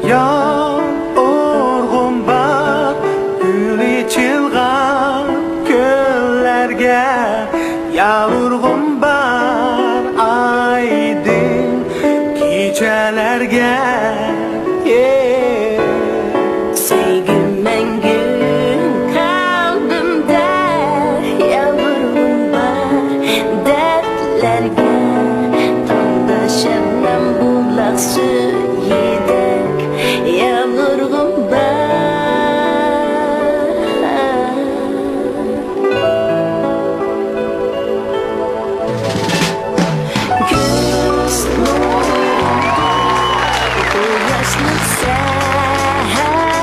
Yorgun bak gül içilgan göllerge, yorgun bar aydın gecelerge. Sevgim mengün kalbimde, yavrum var dertlerge. Tonda şebnem bulak su yedek, yavrum göz nurunda bu yaşlık serten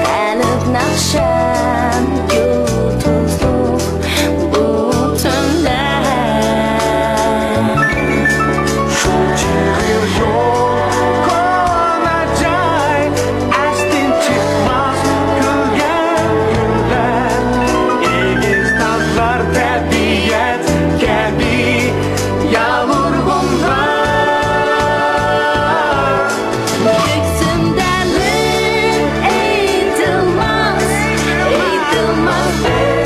kalıp nakşan yutulduk bu tünler. Şu çayır yol konacay, estin çıkmaz gülgen güller. Egiz tazlar tabiat gibi yağmurgun var. Yüksündelim eğitilmez, eğitilmez bir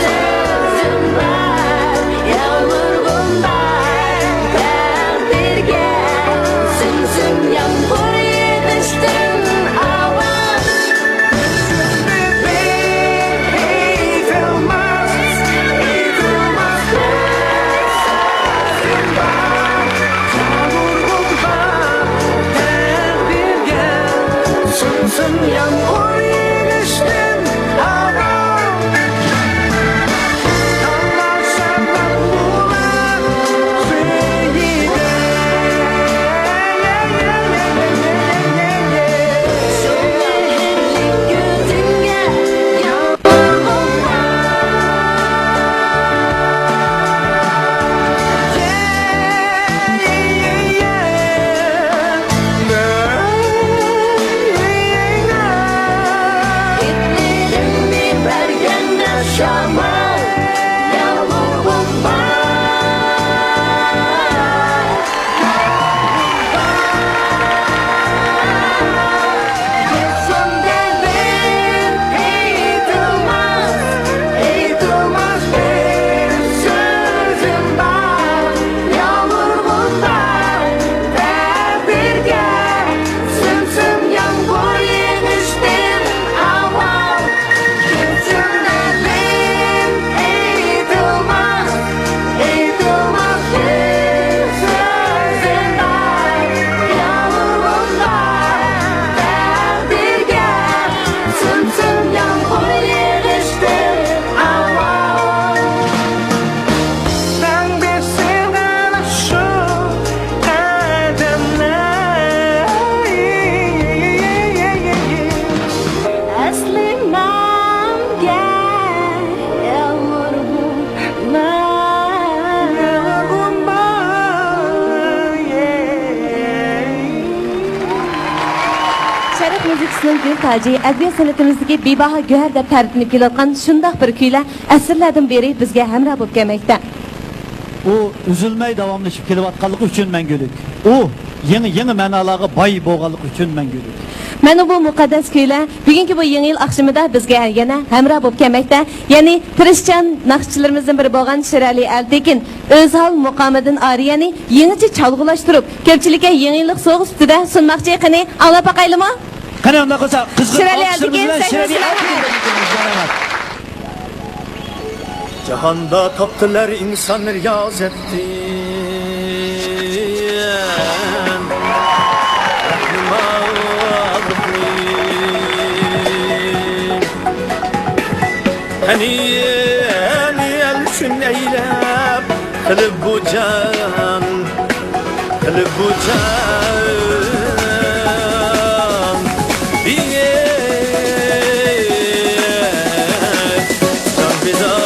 sözüm var. Yavrum var derdirge, sümsüm yağmur yetiştin avan. Eğitilmez, eğitilmez bir sözüm var. Yağmurgun var, derdirge, sımsım yağmur yetiştin aman. Dallar şartlar bular seyide. Şu mehirli gözüne yavrum İplerimi vergenler şaman, yavrum var. Yüzündelim eğitilmez, eğitilmez bir sözüm var. Yavrum var derdirge, sümsüm yağmur yetiştin avan. Yüzündelim eğitilmez, eğitilmez bir sözüm var. Yavrum var derdirge, sümsüm yağmur yetiştin avan. Ben bir sevdan şu adamlar. Aslimam gel yavrum var. Yavrum var, Şarap müzikasının gül tacı, adliye sanatimizdagi bebaho go'har deb ta'riflanib kelayotgan shundoq bir kuylar asrlardan beri bizga hamroh bo'lib kelmoqda. U üzülmey davamlaşıp kelayotganligi uchun manguluk. U yangi ma'nolarga boy bo'lganligi uchun manguluk. Mana bu muqaddas kuylar bugungi bu yangi yil oqshomida bizga yana hamroh bo'lib kelmoqda. Ya'ni tirishchan naqshchilarimizdan biri bo'lgan Shirali Altekin o'z hol muqomidan oriyani yangicha chalg'ulashtirib, ko'pchilikka yangi yillik so'g'is ustida sunmoqchi. Qani, anglab boqaylimi? Qani unda qilsa qizg'in Shirali alqishlarimiz bilan Altekin, Shirali sahnasida. Altekin. Cihanda taptılar insan riyazetti. Hani el şün eylep kılıp bu can, kılıp bu can. Can bizan.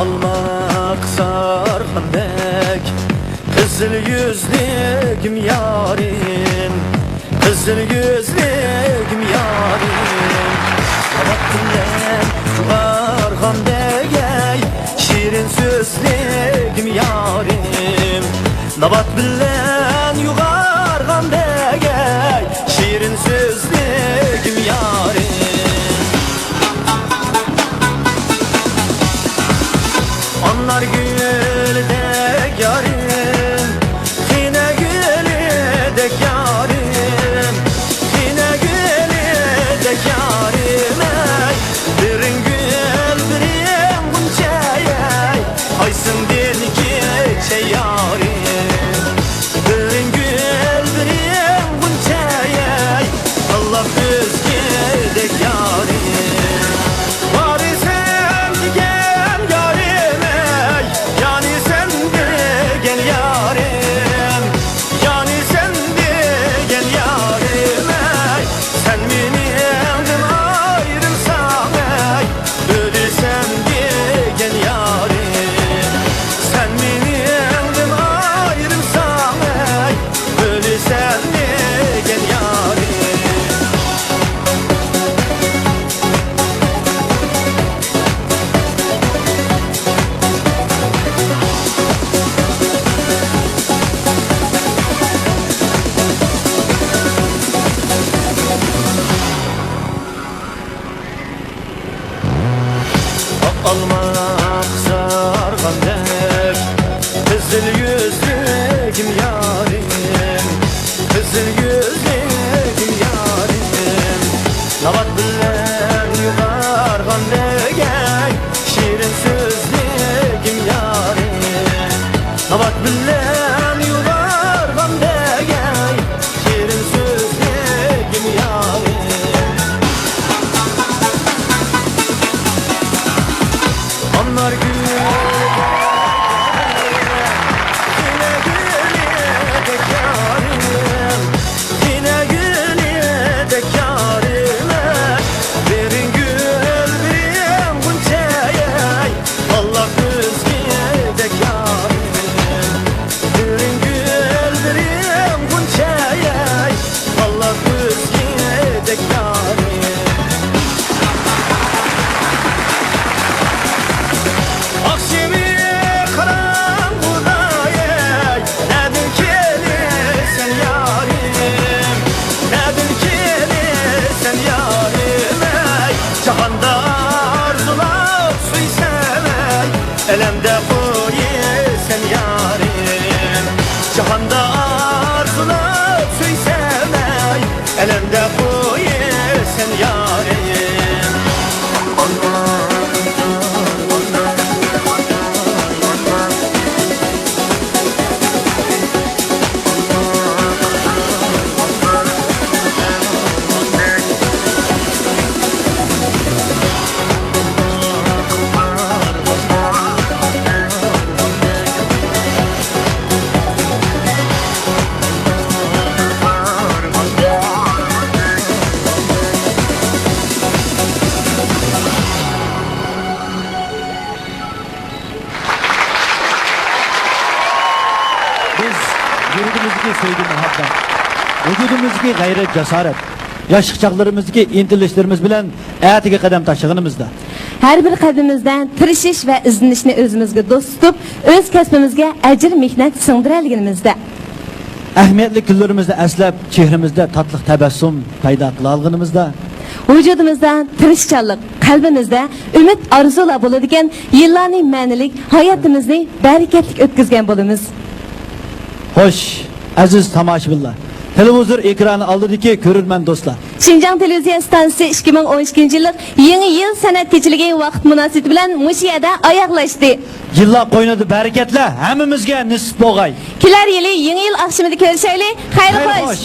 almak sargandek Kızıl yüzlüm yarim Kızıl yüzlüm yarim Kabak bilen vargandek Şirin sözlüm yarim Nabat bilen yugargandek Şirin sözlüm yarim Onlar güldek yarim Yine güldek yarim Yine güldek yarim Birin gül birin bunçaya Aysın din geçe yarim Birin gül birin bunçaya Allah özgedek yarim Var sen gel yarim Yani sen de gel yarim Yani sen de gel yarim Sen benimden ayrılsan Ölürsen de gel yarim Sen benimden ayrılsan Ölürsen de gel yarim Almak sargandek Kızıl yüzlüm yarim Kızıl yüzlüm yarim Nabat bilen yugargandek Şirin sözlüm yarim Nabat bilen yugargandek Şirin sözlüm yarim Onlar güldek Yine güldek yarim Yine güldek yarim Birin gül birin bunçaya Allah özgedek yarim Birin gül birin bunçaya Allah özgedek yarim Akşemi karanlığa Nedir gelirsen yarim Nedir gelirsen yarim Cahanda arzular suysan Elemde koyesen yarim Cahanda arzular suysan Elemde koyesen yarim Biz yurtumuzdaki sevgi muhabbet, vücudumuzdaki gayret cesaret, yaşlık çağlarımızdaki intilişlerimiz bilen ertege kadem taşıgınımızda. Her bir kadimizden tirişiş ve izlenişini özümüzge dost tutup, öz kesbimizge ecir mihnet sığdıralgınımızda. Ehemmiyetli küllerimizde eslep, çehremizde tatlıq tebessüm payda kılalgınımızda. Vücudumuzda tirişçallık, kalbimizde ümit arzular buladigan yıllarni ma'nilik hayatimizni bereketlik ötküzgen bolumuz. Hoş, aziz tomoshabinlar. Televizor ekranı aldidiki ko'rurman do'stlar. Şinjan Televizyon Stansiyasi 2012 yıllık yeni yıl sanat kechiligi vaqt munosabati bilan Mushiyada oyoqlashdi. Yillar qo'ynida bereketler hammamizga nisb bo'lg'ay. Kelar yili yeni yıl akşamida ko'rishaylik. Xayr xo'sh.